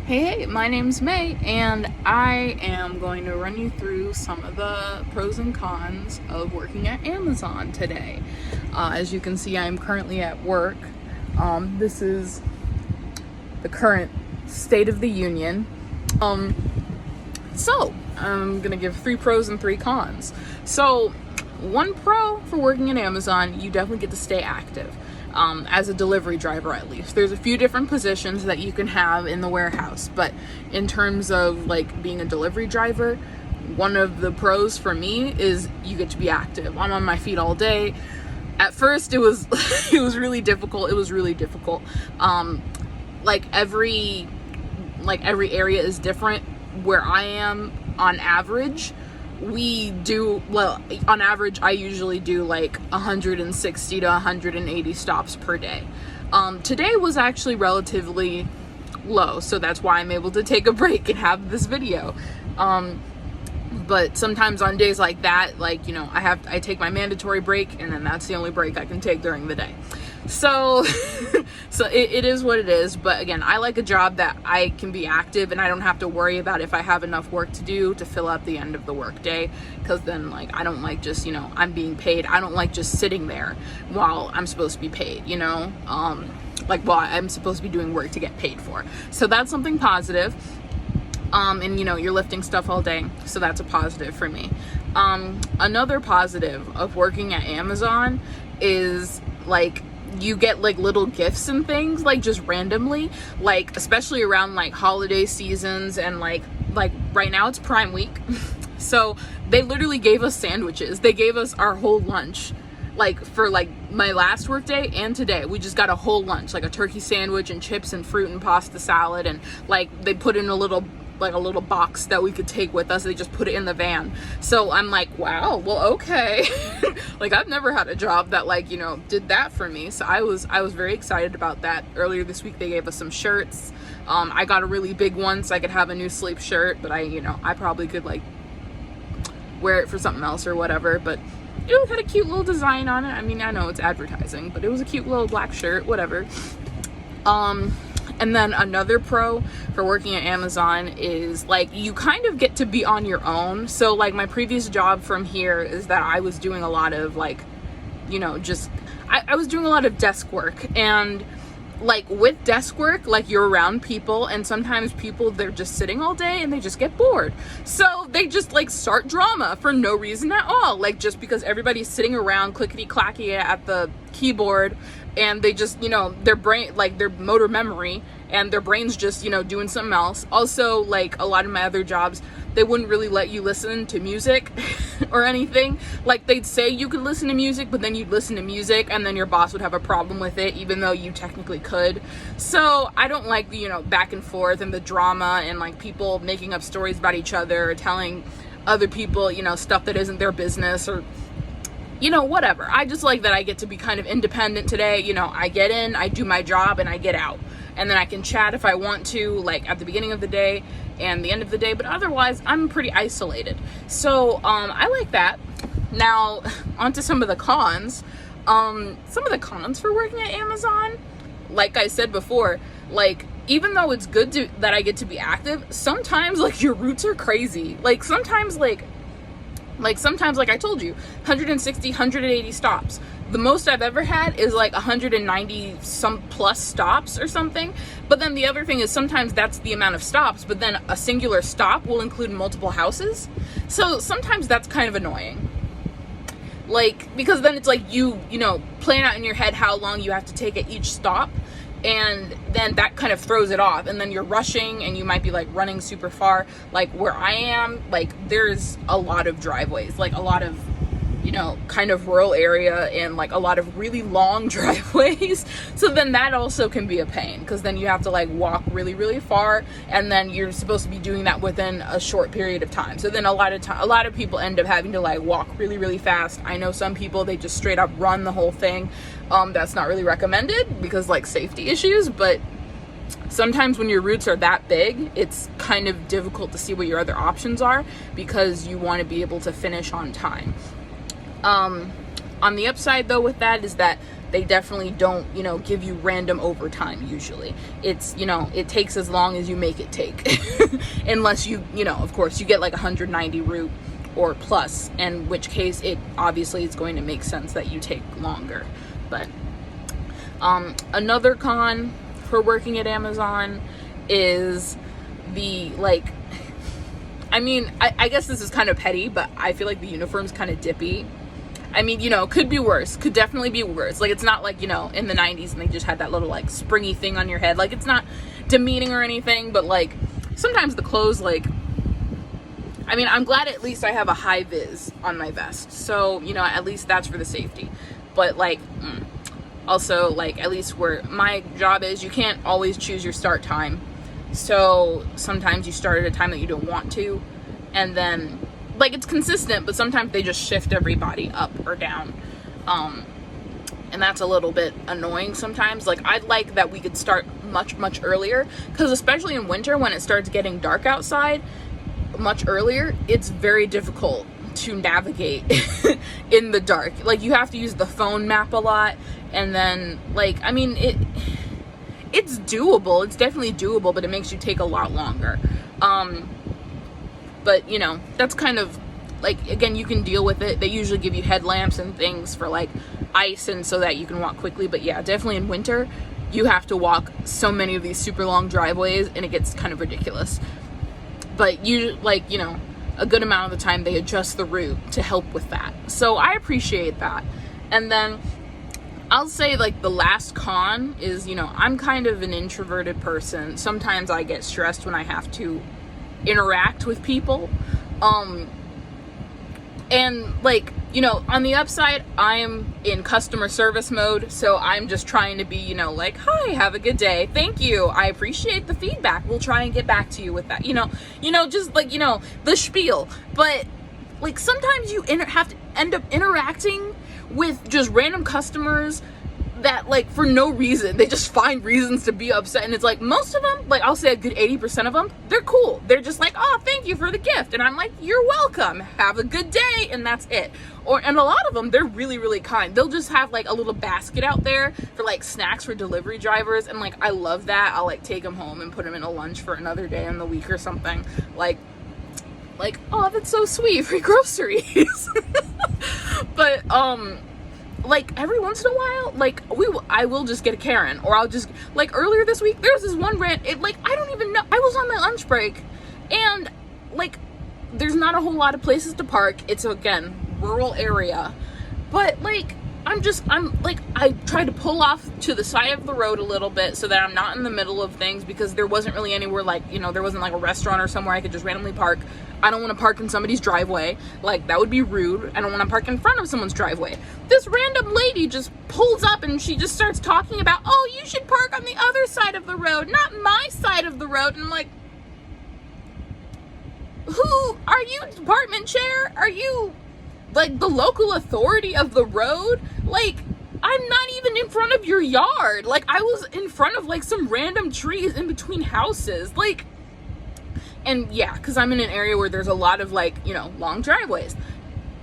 Hey, my name's May, and I am going to run you through some of the pros and cons of working at Amazon today. As you can see, I'm currently at work. This is the current state of the union. So, I'm going to give 3 pros and 3 cons. So, one pro for working at Amazon, you definitely get to stay active. As a delivery driver, at least. There's a few different positions that you can have in the warehouse, but in terms of like being a delivery driver, one of the pros for me is you get to be active. I'm on my feet all day. At first it was it was really difficult. Like every area is different. Where I am, on average, on average, I usually do like 160 to 180 stops per day. Today was actually relatively low, so that's why I'm able to take a break and have this video. But sometimes on days like that, I take my mandatory break, and then that's the only break I can take during the day. So it is what it is. But again, I like a job that I can be active and I don't have to worry about if I have enough work to do to fill out the end of the work day, because then I don't like just, I'm being paid. I don't like just sitting there while I'm supposed to be paid, while I'm supposed to be doing work to get paid for. So that's something positive. And you're lifting stuff all day, so that's a positive for me. Another positive of working at Amazon is you get little gifts and things just randomly, especially around holiday seasons, and like right now it's Prime Week. So they literally gave us sandwiches. They gave us our whole lunch. For my last work day and today, we just got a whole lunch, a turkey sandwich and chips and fruit and pasta salad, and they put in a little box that we could take with us. They just put it in the van. So I'm like, wow, well, okay. I've never had a job that did that for me. So I was very excited about that. Earlier this week they gave us some shirts. I got a really big one so I could have a new sleep shirt, but I probably could wear it for something else or whatever. But it had a cute little design on it. I mean, I know it's advertising, but it was a cute little black shirt, whatever. And then another pro for working at Amazon is you kind of get to be on your own. So my previous job from here is that I was doing a lot of I was doing a lot of desk work, and with desk work, you're around people, and sometimes people, they're just sitting all day and they just get bored. So they just start drama for no reason at all. Just because everybody's sitting around clickety clacky at the keyboard, and they just, their brain, their motor memory and their brain's just, doing something else. Also, a lot of my other jobs, they wouldn't really let you listen to music or anything. They'd say you could listen to music, but then you'd listen to music and then your boss would have a problem with it, even though you technically could. So I don't like the, back and forth and the drama and people making up stories about each other, or telling other people, stuff that isn't their business, or whatever. I just like that I get to be kind of independent today. I get in, I do my job, and I get out. And then I can chat if I want to, at the beginning of the day and the end of the day. But otherwise, I'm pretty isolated. So I like that. Now, on to some of the cons. Some of the cons for working at Amazon, like I said before, even though it's good that I get to be active, sometimes, your routes are crazy. Sometimes, sometimes, like I told you, 160, 180 stops. The most I've ever had is 190 some plus stops or something. But then the other thing is sometimes that's the amount of stops, but then a singular stop will include multiple houses. So sometimes that's kind of annoying. Because then it's you plan out in your head how long you have to take at each stop. And then that kind of throws it off, and then you're rushing and you might be running super far. Where I am, there's a lot of driveways, a lot of kind of rural area, and a lot of really long driveways. So then that also can be a pain, because then you have to walk really, really far, and then you're supposed to be doing that within a short period of time. So then a lot of people end up having to walk really, really fast. I know some people, they just straight up run the whole thing. That's not really recommended because safety issues, but sometimes when your routes are that big, it's kind of difficult to see what your other options are, because you want to be able to finish on time. On the upside though with that is that They definitely don't, you know, give you random overtime usually. It's, you know, it takes as long as you make it take. Unless you know, of course, you get like 190 route or plus, in which case it obviously is going to make sense that you take longer. But another con for working at Amazon is the, like, I mean, I guess this is kind of petty, but I feel like the uniform's kind of dippy. I mean, you know, could be worse. Could definitely be worse. Like, it's not like, you know, in the 90s and they just had that little, like, springy thing on your head. Like, it's not demeaning or anything, but, like, sometimes the clothes, like, I mean, I'm glad at least I have a high vis on my vest. So, you know, at least that's for the safety. But, like, also, like, at least where my job is, you can't always choose your start time. So sometimes you start at a time that you don't want to, and then, like, it's consistent, but sometimes they just shift everybody up or down, and that's a little bit annoying sometimes. Like, I'd like that we could start much earlier, because especially in winter when it starts getting dark outside much earlier, it's very difficult to navigate in the dark. Like, you have to use the phone map a lot, and then, like, I mean, it's doable. It's definitely doable, but it makes you take a lot longer. But, you know, that's kind of, like, again, you can deal with it. They usually give you headlamps and things for, like, ice and so that you can walk quickly. But, yeah, definitely in winter, you have to walk so many of these super long driveways, and it gets kind of ridiculous. But, you, like, you know, a good amount of the time they adjust the route to help with that. So I appreciate that. And then I'll say, like, the last con is, you know, I'm kind of an introverted person. Sometimes I get stressed when I have to interact with people. And, like, you know, on the upside, I'm in customer service mode, so I'm just trying to be, you know, like, hi, have a good day. Thank you. I appreciate the feedback. We'll try and get back to you with that. You know, just, like, you know, the spiel. But, like, sometimes you have to end up interacting with just random customers that, like, for no reason, they just find reasons to be upset. And it's like, most of them, like, I'll say a good 80% of them, they're cool. They're just like, oh, thank you for the gift. And I'm like, you're welcome. Have a good day. And that's it. And a lot of them, they're really kind. They'll just have, like, a little basket out there for, like, snacks for delivery drivers. And, like, I love that. I'll, like, take them home and put them in a lunch for another day in the week or something. Like, oh, that's so sweet. Free groceries. But, like, every once in a while, like, I will just get a Karen, or I'll just, like, earlier this week, there was this one I don't even know, I was on my lunch break, and, like, there's not a whole lot of places to park. It's, again, rural area, but, like, I tried to pull off to the side of the road a little bit so that I'm not in the middle of things, because there wasn't really anywhere, like, you know, there wasn't, like, a restaurant or somewhere I could just randomly park. I don't want to park in somebody's driveway. Like, that would be rude. I don't want to park in front of someone's driveway. This random lady just pulls up and she just starts talking about, oh, you should park on the other side of the road, not my side of the road. And I'm like, who are you, department chair? Are you, like, the local authority of the road? Like, I'm not even in front of your yard. Like, I was in front of, like, some random trees in between houses. Like, and yeah, because I'm in an area where there's a lot of, like, you know, long driveways.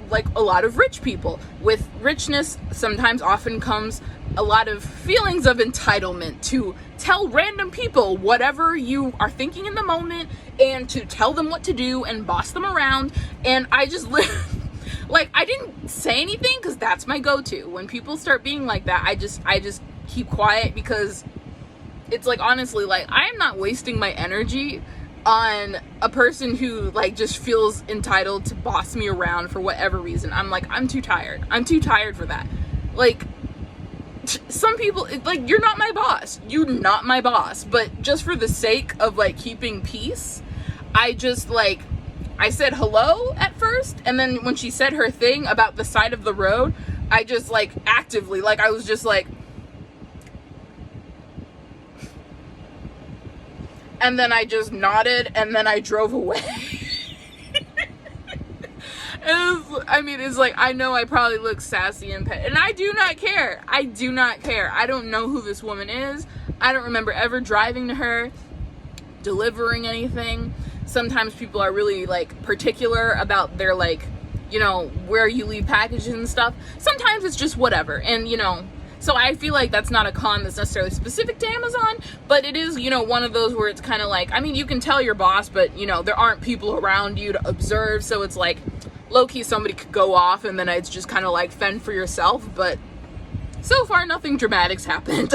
Like, a lot of rich people. With richness, sometimes often comes a lot of feelings of entitlement to tell random people whatever you are thinking in the moment, and to tell them what to do and boss them around. And I just like, I didn't say anything because that's my go-to. When people start being like that, I just keep quiet, because it's like, honestly, like, I'm not wasting my energy on a person who, like, just feels entitled to boss me around for whatever reason. I'm like, I'm too tired for that. Like, some people, like, you're not my boss, but just for the sake of, like, keeping peace, I just, like, I said hello at first, and then when she said her thing about the side of the road, I just, like, actively, like, I was just like, and then I just nodded, and then I drove away. It's like, I know I probably look sassy and and I do not care. I don't know who this woman is. I don't remember ever driving to her, delivering anything. Sometimes people are really, like, particular about their, like, you know, where you leave packages and stuff. Sometimes it's just whatever. And, you know, So I feel like that's not a con that's necessarily specific to Amazon, but it is, you know, one of those where it's kind of like, I mean, you can tell your boss, but, you know, there aren't people around you to observe. So it's like, low-key, somebody could go off and then it's just kind of like fend for yourself. But so far, nothing dramatic's happened.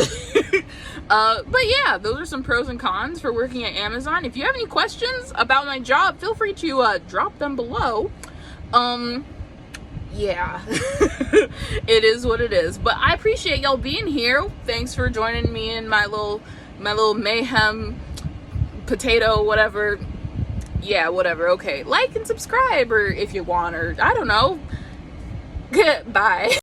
But yeah, those are some pros and cons for working at Amazon. If you have any questions about my job, feel free to drop them below. Yeah, it is what it is. But I appreciate y'all being here. Thanks for joining me in my little mayhem potato, whatever. Yeah, whatever. Okay, like and subscribe, or if you want, or I don't know. Bye.